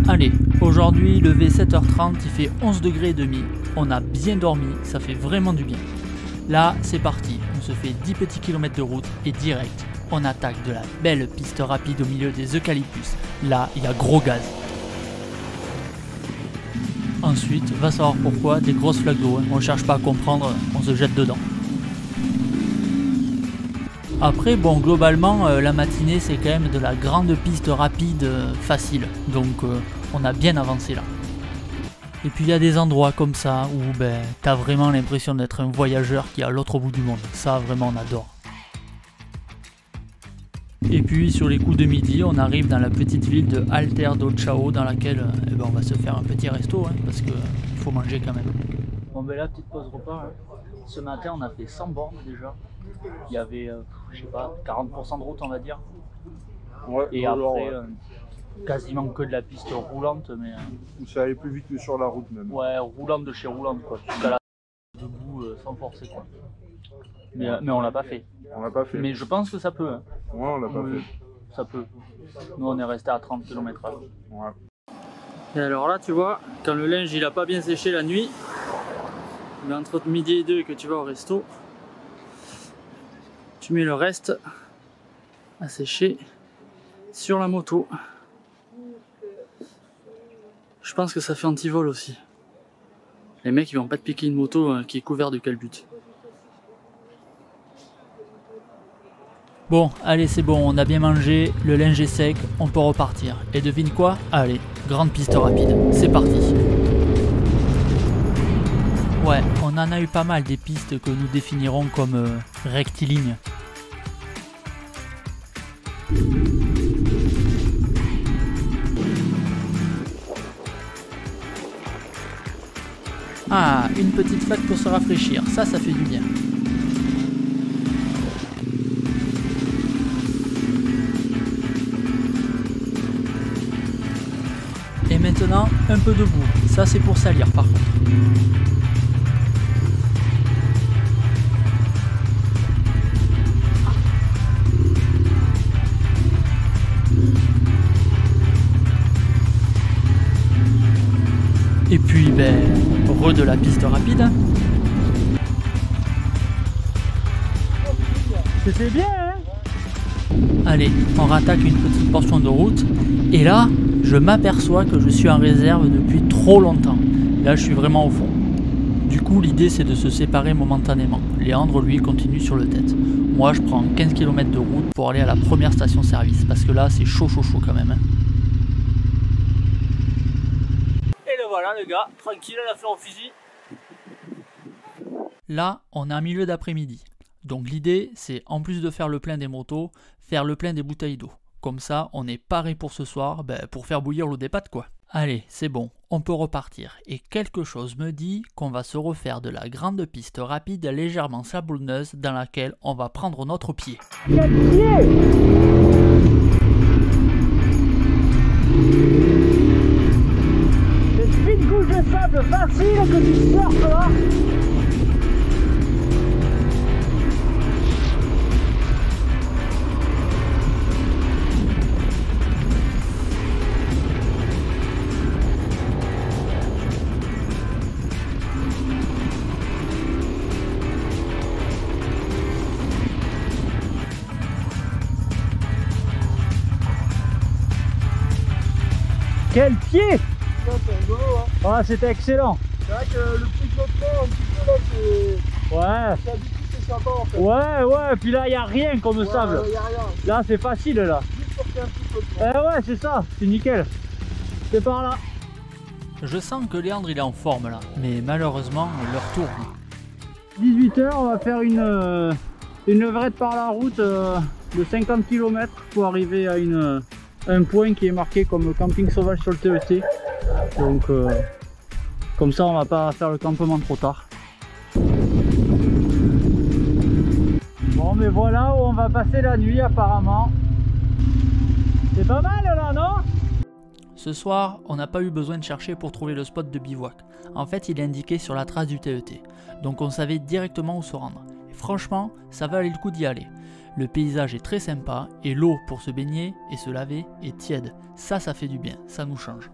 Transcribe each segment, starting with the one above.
Allez, aujourd'hui levé 7h30, il fait 11 degrés et demi, on a bien dormi, ça fait vraiment du bien. Là, c'est parti, on se fait 10 petits kilomètres de route et direct, on attaque de la belle piste rapide au milieu des eucalyptus. Là, il y a gros gaz. Ensuite, va savoir pourquoi, des grosses flaques d'eau, on cherche pas à comprendre, on se jette dedans. Après, bon, globalement, la matinée, c'est quand même de la grande piste rapide facile. Donc, on a bien avancé là. Et puis, il y a des endroits comme ça où t'as vraiment l'impression d'être un voyageur qui est à l'autre bout du monde. Ça, vraiment, on adore. Et puis, sur les coups de midi, on arrive dans la petite ville de Alter do Chão, dans laquelle on va se faire un petit resto, parce qu'il faut manger quand même. Bon, là, petite pause repas. Ce matin, on a fait 100 bornes déjà. Il y avait, je sais pas, 40% de route, on va dire. Ouais, et après, quasiment que de la piste roulante. Mais ça allait plus vite que sur la route même. Ouais, roulante de chez roulante, quoi. Tu balades debout sans forcer, quoi. Mais on l'a pas fait. On l'a pas fait. Mais je pense que ça peut. Ouais, on l'a pas fait. Ça peut. Nous, on est resté à 30 km/h. Ouais. Et alors là, tu vois, quand le linge il a pas bien séché la nuit, mais entre midi et 2 et que tu vas au resto, tu mets le reste à sécher sur la moto. Je pense que ça fait anti-vol aussi. Les mecs ils vont pas te piquer une moto qui est couverte de calbut. Bon, allez c'est bon, on a bien mangé, le linge est sec, on peut repartir. Et devine quoi? Allez, grande piste rapide, c'est parti. Ouais, on en a eu pas mal des pistes que nous définirons comme rectilignes. Ah, une petite flaque pour se rafraîchir, ça fait du bien. Et maintenant, un peu de boue, ça c'est pour salir par contre. Et puis, de la piste rapide. C'était bien, hein? Allez, on rattaque une petite portion de route. Et là, je m'aperçois que je suis en réserve depuis trop longtemps. Là, je suis vraiment au fond. Du coup, l'idée, c'est de se séparer momentanément. Léandre, lui, continue sur le tête. Moi, je prends 15 km de route pour aller à la première station-service. Parce que là, c'est chaud quand même, hein. Voilà le gars, tranquille, elle a fait en fusil. Là, on est en milieu d'après-midi. Donc l'idée, c'est en plus de faire le plein des motos, faire le plein des bouteilles d'eau. Comme ça, on est paré pour ce soir, pour faire bouillir l'eau des pâtes quoi. Allez, c'est bon, on peut repartir. Et quelque chose me dit qu'on va se refaire de la grande piste rapide légèrement sablonneuse dans laquelle on va prendre notre pied. Quel pied! De sable facile que tu surfes là. Quel pied! Ah, c'était excellent. C'est vrai que le petit flottement un petit peu là, c'est... Ouais. C'est habitué, c'est sympa en fait. Ouais, puis là il n'y a rien comme sable. Y a rien. Là c'est facile là. Juste pour faire un petit flottement. Ouais, c'est ça, c'est nickel. C'est par là. Je sens que Léandre il est en forme là, mais malheureusement l'heure tourne. 18h, on va faire une levrette par la route de 50 km pour arriver à un point qui est marqué comme camping sauvage sur le TET. Donc comme ça on va pas faire le campement trop tard. Bon mais voilà où on va passer la nuit apparemment. C'est pas mal là, non? Ce soir, on n'a pas eu besoin de chercher pour trouver le spot de bivouac. En fait, il est indiqué sur la trace du TET. Donc on savait directement où se rendre. Et franchement, ça valait le coup d'y aller. Le paysage est très sympa et l'eau pour se baigner et se laver est tiède. Ça fait du bien, ça nous change.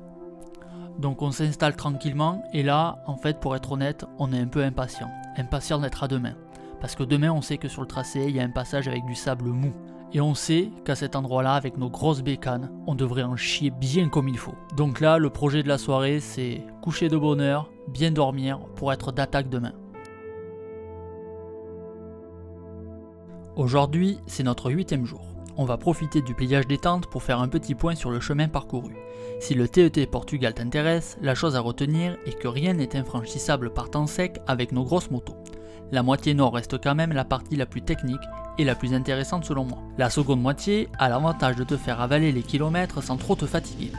Donc on s'installe tranquillement et là, en fait, pour être honnête, on est un peu impatient. Impatient d'être à demain. Parce que demain, on sait que sur le tracé, il y a un passage avec du sable mou. Et on sait qu'à cet endroit-là, avec nos grosses bécanes, on devrait en chier bien comme il faut. Donc là, le projet de la soirée, c'est coucher de bonne heure, bien dormir pour être d'attaque demain. Aujourd'hui, c'est notre 8e jour. On va profiter du pliage des tentes pour faire un petit point sur le chemin parcouru. Si le TET Portugal t'intéresse, la chose à retenir est que rien n'est infranchissable par temps sec avec nos grosses motos. La moitié nord reste quand même la partie la plus technique et la plus intéressante selon moi. La seconde moitié a l'avantage de te faire avaler les kilomètres sans trop te fatiguer.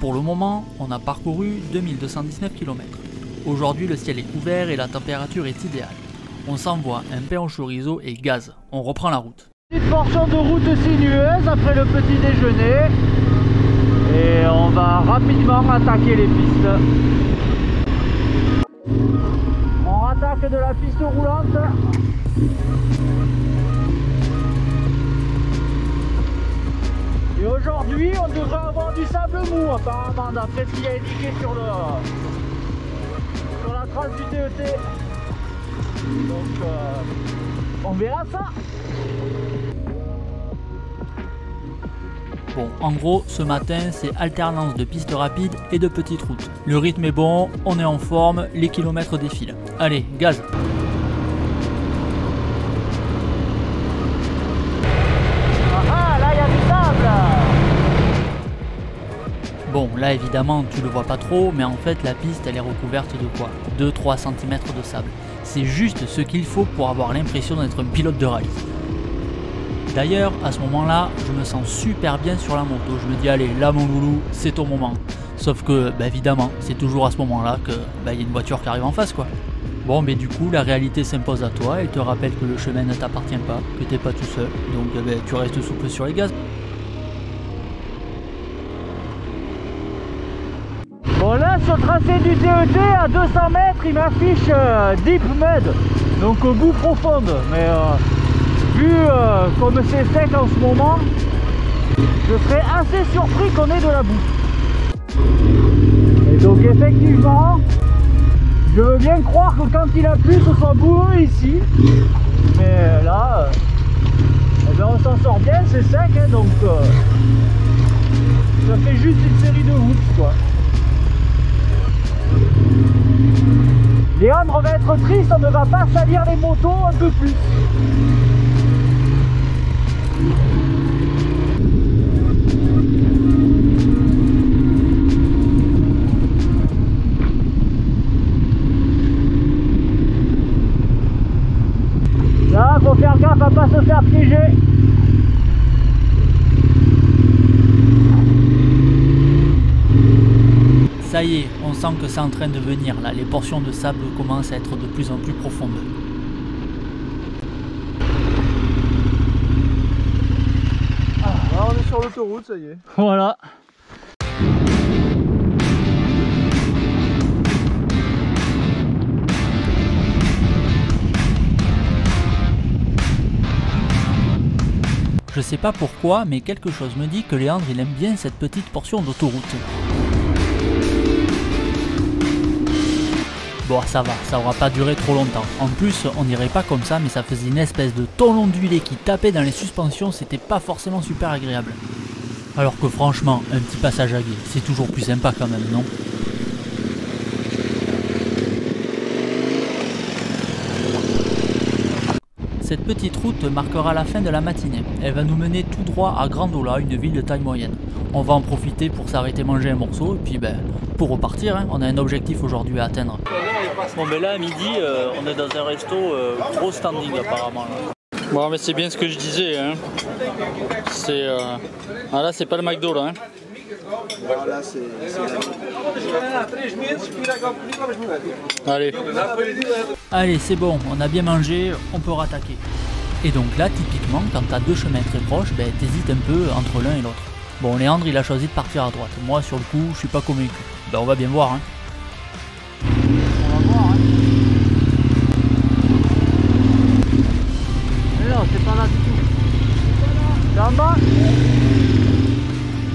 Pour le moment, on a parcouru 2219 km. Aujourd'hui, le ciel est couvert et la température est idéale. On s'envoie un pain au chorizo et gaz. On reprend la route. Petite portion de route sinueuse après le petit déjeuner. Et on va rapidement attaquer les pistes. On attaque de la piste roulante. Et aujourd'hui, on devrait avoir du sable mou apparemment, d'après ce qu'il y a indiqué sur la trace du TET. Donc, on verra ça. Bon, en gros, ce matin, c'est alternance de pistes rapides et de petites routes. Le rythme est bon, on est en forme, les kilomètres défilent. Allez, gaz! Ah, là, il y a du sable! Bon, là, évidemment, tu le vois pas trop, mais en fait, la piste, elle est recouverte de quoi? 2-3 cm de sable. C'est juste ce qu'il faut pour avoir l'impression d'être un pilote de rallye. D'ailleurs, à ce moment-là, je me sens super bien sur la moto. Je me dis, allez, là mon loulou, c'est ton moment. Sauf que, bah, évidemment, c'est toujours à ce moment-là que y a une voiture qui arrive en face, quoi. Bon, mais du coup, la réalité s'impose à toi. Elle te rappelle que le chemin ne t'appartient pas, que t'es pas tout seul. Donc, tu restes souple sur les gaz. Bon, là, sur le tracé du TET, à 200 mètres, il m'affiche Deep Mud. Donc, boue profonde. Mais vu comme c'est sec en ce moment, je serais assez surpris qu'on ait de la boue. Et donc effectivement, je veux bien croire que quand il a plu, ce soit boueux ici. Mais là, eh ben on s'en sort bien, c'est sec, hein, donc ça fait juste une série de routes, quoi. Léandre va être triste, on ne va pas salir les motos un peu plus. Là, faut faire gaffe à pas se faire piéger. Ça y est, on sent que c'est en train de venir là, les portions de sable commencent à être de plus en plus profondes. Ah, là, on est sur l'autoroute, ça y est. Voilà. Je sais pas pourquoi, mais quelque chose me dit que Léandre il aime bien cette petite portion d'autoroute. Bon, ça va, ça aura pas duré trop longtemps. En plus, on dirait pas comme ça, mais ça faisait une espèce de ton ondulé qui tapait dans les suspensions, c'était pas forcément super agréable. Alors que franchement, un petit passage à gué, c'est toujours plus sympa quand même, non? Cette petite route marquera la fin de la matinée. Elle va nous mener tout droit à Grandola, une ville de taille moyenne. On va en profiter pour s'arrêter manger un morceau et puis pour repartir, hein, on a un objectif aujourd'hui à atteindre. Bon ben là à midi, on est dans un resto gros standing apparemment. Là. Bon mais c'est bien ce que je disais, hein. C'est ah là c'est pas le McDo là. Hein. Voilà, Allez, c'est bon, on a bien mangé, on peut rattaquer. Et donc là, typiquement, quand t'as deux chemins très proches, t'hésites un peu entre l'un et l'autre. Bon, Léandre, il a choisi de partir à droite. Moi, sur le coup, je suis pas convaincu. On va bien voir, hein. On va voir, hein. Mais non, c'est pas là du tout. C'est en bas.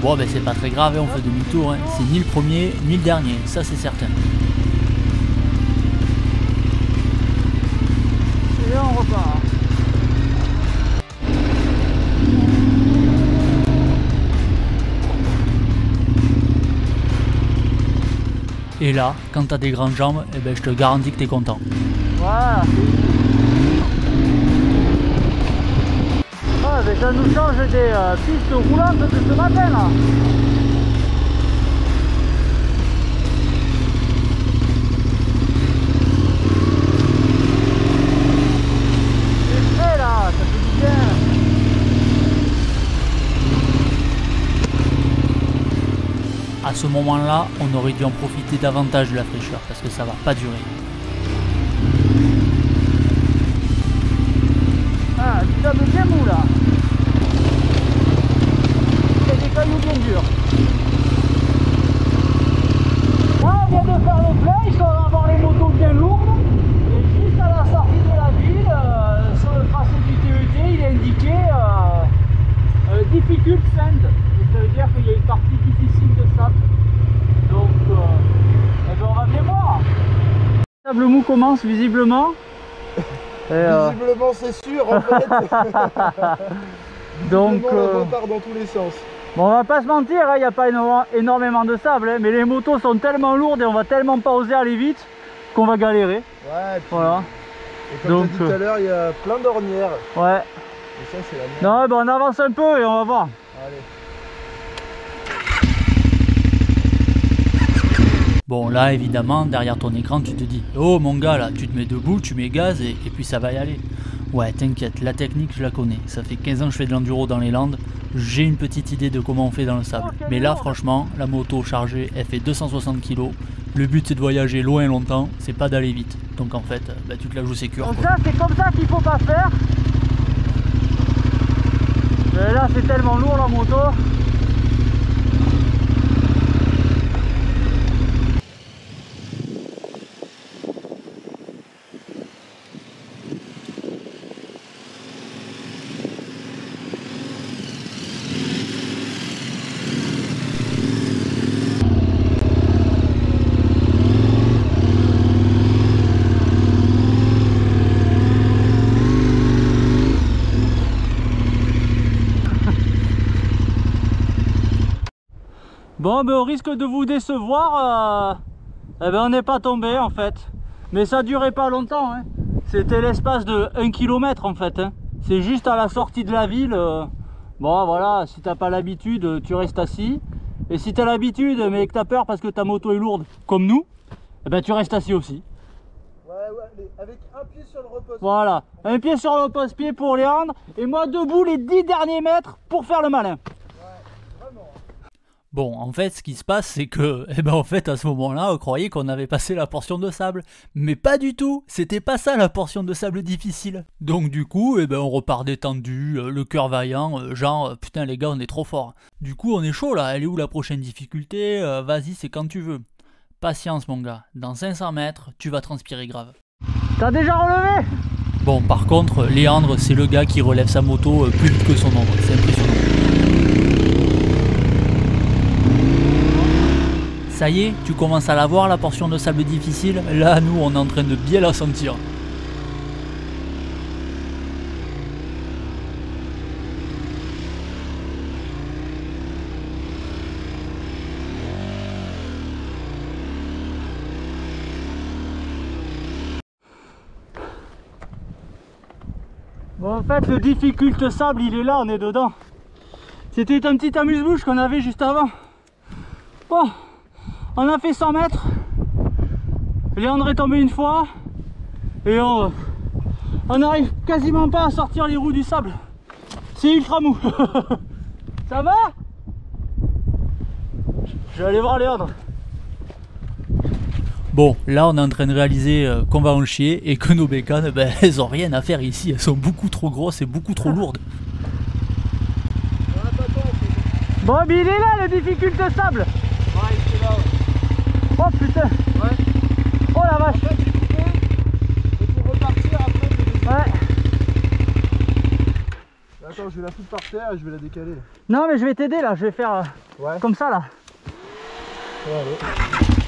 Bon ben c'est pas très grave, on fait demi-tour, hein. C'est ni le premier ni le dernier, ça c'est certain. Et là on repart. Et là, quand t'as des grandes jambes, eh ben, je te garantis que t'es content. Voilà. Ah, ben ça nous change des pistes roulantes de ce matin là. C'est frais là, ça fait du bien. À ce moment-là, on aurait dû en profiter davantage de la fraîcheur parce que ça va pas durer. Ah, du sable bien mou là. Il y a des cailloux bien durs. Là, on vient de faire le plein, on va avoir les motos bien lourdes. Et juste à la sortie de la ville, sur le tracé du TET, il est indiqué difficult sand. Et ça veut dire qu'il y a une partie difficile de sable. Donc, eh ben, on va bien voir. Le sable mou commence visiblement. Visiblement c'est sûr en fait. Donc on part dans tous les sens. Bon, on va pas se mentir, il n'y a pas énormément de sable, hein, mais les motos sont tellement lourdes et on va tellement pas oser aller vite qu'on va galérer. Ouais, puis, voilà. Et comme tu as dit tout à l'heure, il y a plein d'ornières. Ouais. Et ça c'est la merde. Non, ben, on avance un peu et on va voir. Allez. Bon là évidemment derrière ton écran tu te dis oh mon gars là tu te mets debout, tu mets gaz et puis ça va y aller. Ouais t'inquiète, la technique je la connais, ça fait 15 ans que je fais de l'enduro dans les Landes, j'ai une petite idée de comment on fait dans le sable. Mais là franchement la moto chargée elle fait 260 kg, le but c'est de voyager loin et longtemps, c'est pas d'aller vite. Donc en fait bah, tu te la joues sécure. Donc ça c'est comme ça qu'il faut pas faire. Mais là c'est tellement lourd la moto. Bon, ben, au risque de vous décevoir, eh ben, on n'est pas tombé en fait. Mais ça durait pas longtemps. Hein. C'était l'espace de 1 km en fait. Hein. C'est juste à la sortie de la ville. Bon, voilà, si t'as pas l'habitude, tu restes assis. Et si t'as l'habitude, mais que t'as peur parce que ta moto est lourde, comme nous, eh ben, tu restes assis aussi. Ouais, avec un pied sur le repose-pied. Voilà, un pied sur le repose-pied pour Léandre. Et moi debout les 10 derniers mètres pour faire le malin. Bon, en fait, ce qui se passe, c'est que, eh ben, en fait, à ce moment-là, on croyait qu'on avait passé la portion de sable. Mais pas du tout, c'était pas ça la portion de sable difficile. Donc du coup, eh ben, on repart détendu, le cœur vaillant, genre, putain les gars, on est trop fort. Du coup, on est chaud là, elle est où la prochaine difficulté? Vas-y, c'est quand tu veux. Patience mon gars, dans 500 mètres, tu vas transpirer grave. T'as déjà relevé? Bon, par contre, Léandre, c'est le gars qui relève sa moto plus vite que son ombre, c'est impressionnant. Ça y est, tu commences à la voir la portion de sable difficile. Là, nous, on est en train de bien la sentir. Bon, en fait, le difficult sable, il est là, on est dedans. C'était un petit amuse-bouche qu'on avait juste avant. Bon. On a fait 100 mètres, Léandre est tombé une fois et on n'arrive quasiment pas à sortir les roues du sable. C'est ultra mou. Ça va? Je vais aller voir Léandre. Bon, là on est en train de réaliser qu'on va en chier et que nos bécanes, ben, elles ont rien à faire ici, elles sont beaucoup trop grosses et beaucoup trop lourdes. Bon, mais il est là le difficult sable. Ouais, il est là. Oh putain. Ouais. Oh la vache. Et pour repartir après, ouais. Attends, je vais la foutre par terre et je vais la décaler. Non mais je vais t'aider là, je vais faire... Ouais. Comme ça là. Ouais, allez.